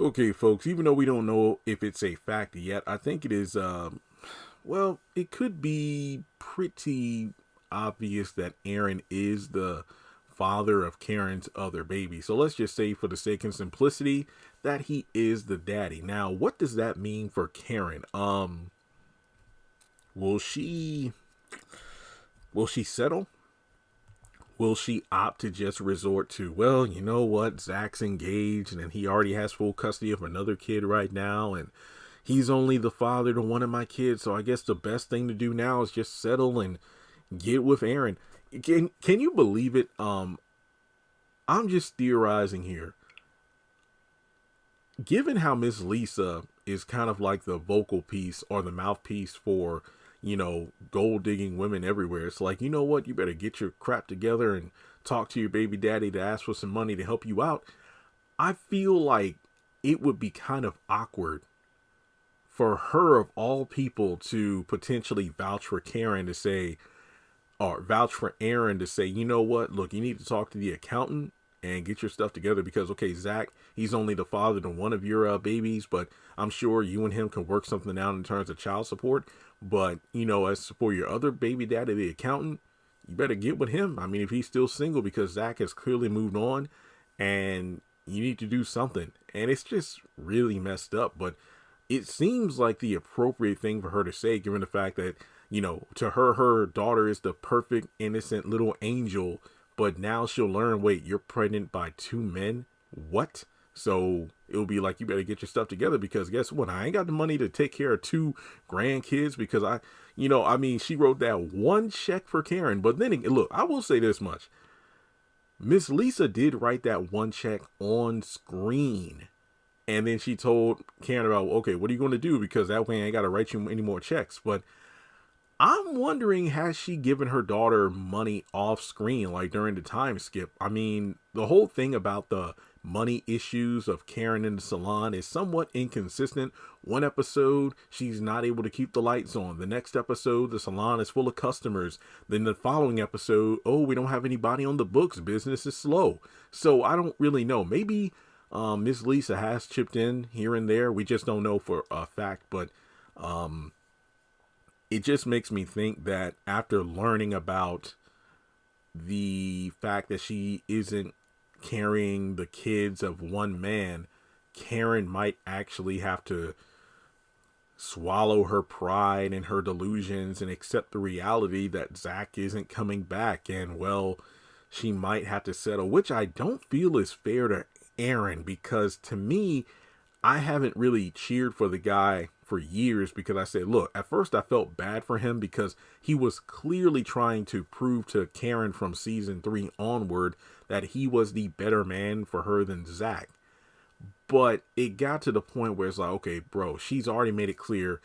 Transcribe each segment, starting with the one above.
Okay, folks, even though we don't know if it's a fact yet, I think it is, well, it could be pretty obvious that Aaron is the father of Karen's other baby. So let's just say, for the sake of simplicity, that he is the daddy. Now, what does that mean for Karen? Will she will she settle? Will she opt to just resort to, well, you know what, Zach's engaged and he already has full custody of another kid right now, and he's only the father to one of my kids, so I guess the best thing to do now is just settle and get with Aaron. Can you believe it? I'm just theorizing here. Given how Miss Lisa is kind of like the vocal piece or the mouthpiece for, gold digging women everywhere, it's like, you know what, you better get your crap together and talk to your baby daddy to ask for some money to help you out. I feel like it would be kind of awkward for her, of all people, to potentially vouch for Karen to say, or vouch for Aaron to say, you know what, look, you need to talk to the accountant and get your stuff together because, okay, Zach, he's only the father to one of your babies, but I'm sure you and him can work something out in terms of child support. But, as for your other baby daddy, the accountant, you better get with him. I mean, if he's still single, because Zach has clearly moved on and you need to do something. And it's just really messed up. But it seems like the appropriate thing for her to say, given the fact that, to her daughter is the perfect, innocent little angel. But now she'll learn, wait, you're pregnant by two men? What? So it'll be like, you better get your stuff together, because guess what? I ain't got the money to take care of two grandkids, because she wrote that one check for Karen. But then, look, I will say this much. Miss Lisa did write that one check on screen. And then she told Karen about, okay, what are you going to do? Because that way I ain't got to write you any more checks. But I'm wondering, has she given her daughter money off screen, like during the time skip? I mean, the whole thing about the money issues of Karen in the salon is somewhat inconsistent. One episode, she's not able to keep the lights on. The next episode, the salon is full of customers. Then the following episode, oh, we don't have anybody on the books. Business is slow. So I don't really know. Maybe Miss Lisa has chipped in here and there. We just don't know for a fact. But it just makes me think that after learning about the fact that she isn't carrying the kids of one man, Karen might actually have to swallow her pride and her delusions and accept the reality that Zach isn't coming back. And, well, she might have to settle, which I don't feel is fair to Aaron, because to me, I haven't really cheered for the guy for years, because I said, look, at first I felt bad for him because he was clearly trying to prove to Karen from season 3 onward that he was the better man for her than Zach. But it got to the point where it's like, okay, bro, she's already made it clear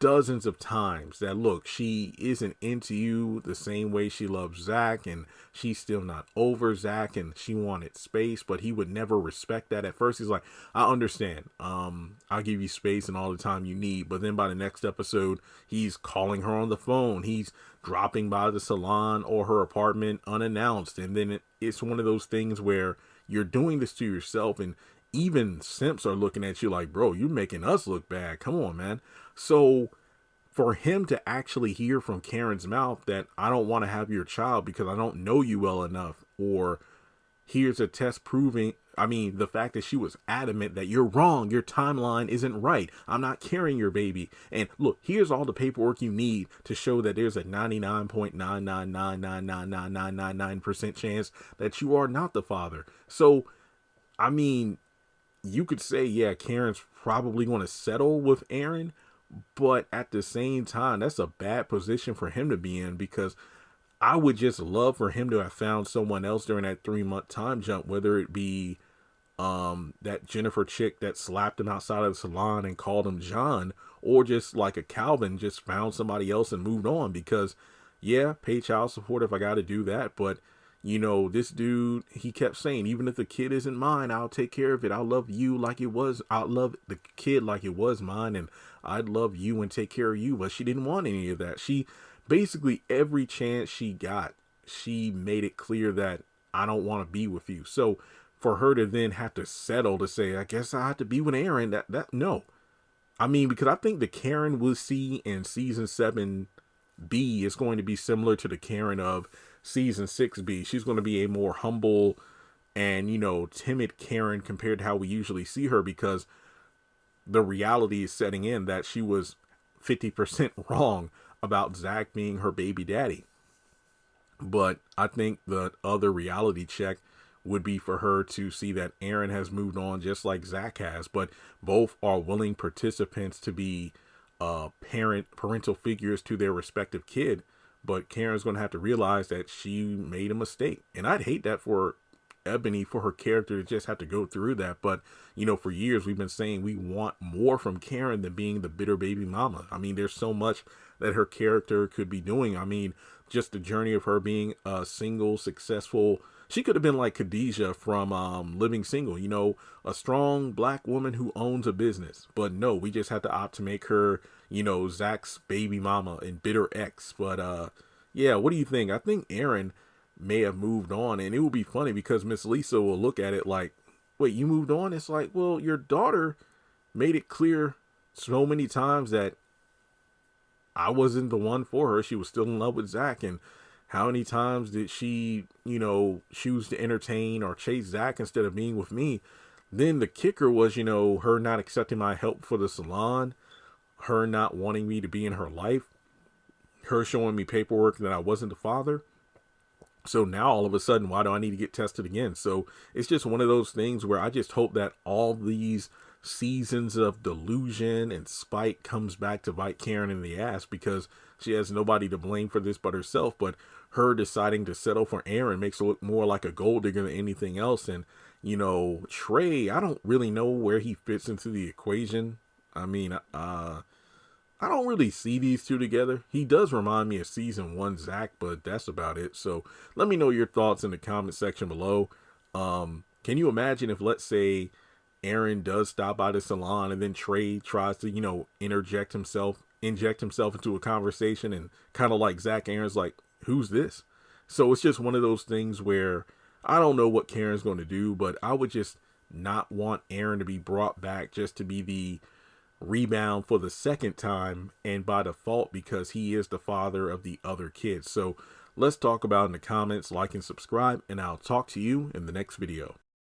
dozens of times that, look, she isn't into you the same way she loves Zach, and she's still not over Zach, and she wanted space, but he would never respect that. At first he's like, I understand, I'll give you space and all the time you need. But then by the next episode, he's calling her on the phone, he's dropping by the salon or her apartment unannounced. And then it's one of those things where you're doing this to yourself, and even simps are looking at you like, bro, you're making us look bad. Come on, man. So for him to actually hear from Karen's mouth that I don't want to have your child because I don't know you well enough, or here's a test proving, the fact that she was adamant that you're wrong, your timeline isn't right, I'm not carrying your baby, and look, here's all the paperwork you need to show that there's a 99.999999999% chance that you are not the father. So, you could say, yeah, Karen's probably going to settle with Aaron, but at the same time, that's a bad position for him to be in, because I would just love for him to have found someone else during that 3-month time jump, whether it be that Jennifer chick that slapped him outside of the salon and called him John, or just like a Calvin, just found somebody else and moved on. Because, yeah, pay child support if I got to do that, but this dude, he kept saying, even if the kid isn't mine, I'll take care of it. I'll love you like it was. I'll love the kid like it was mine, and I'd love you and take care of you. But she didn't want any of that. She basically, every chance she got, she made it clear that I don't want to be with you. So for her to then have to settle to say, I guess I have to be with Aaron. No. I mean, because I think the Karen we'll see in season 7B is going to be similar to the Karen of season 6B. She's going to be a more humble and, timid Karen compared to how we usually see her, because the reality is setting in that she was 50% wrong about Zach being her baby daddy. But I think the other reality check would be for her to see that Aaron has moved on just like Zach has, but both are willing participants to be parental figures to their respective kid. But Karen's going to have to realize that she made a mistake. And I'd hate that for Ebony, for her character to just have to go through that. But, for years we've been saying we want more from Karen than being the bitter baby mama. I mean, there's so much that her character could be doing. I mean, just the journey of her being a single, successful. She could have been like Khadijah from Living Single, a strong black woman who owns a business. But no, we just had to opt to make her, Zach's baby mama and bitter ex. But yeah, what do you think? I think Aaron may have moved on, and it will be funny because Miss Lisa will look at it like, wait, you moved on? It's like, well, your daughter made it clear so many times that I wasn't the one for her. She was still in love with Zach. And how many times did she, choose to entertain or chase Zach instead of being with me? Then the kicker was, her not accepting my help for the salon, her not wanting me to be in her life, her showing me paperwork that I wasn't the father. So now all of a sudden, why do I need to get tested again? So it's just one of those things where I just hope that all these seasons of delusion and spite comes back to bite Karen in the ass, because she has nobody to blame for this but herself. But her deciding to settle for Aaron makes her look more like a gold digger than anything else. And, Trey, I don't really know where he fits into the equation. I mean, I don't really see these two together. He does remind me of season 1 Zach, but that's about it. So let me know your thoughts in the comment section below. Can you imagine if, let's say, Aaron does stop by the salon and then Trey tries to, inject himself into a conversation, and kind of like Zach, Aaron's like, who's this? So it's just one of those things where I don't know what Karen's going to do, but I would just not want Aaron to be brought back just to be the rebound for the second time, and by default because he is the father of the other kids. So let's talk about it in the comments, like and subscribe, and I'll talk to you in the next video.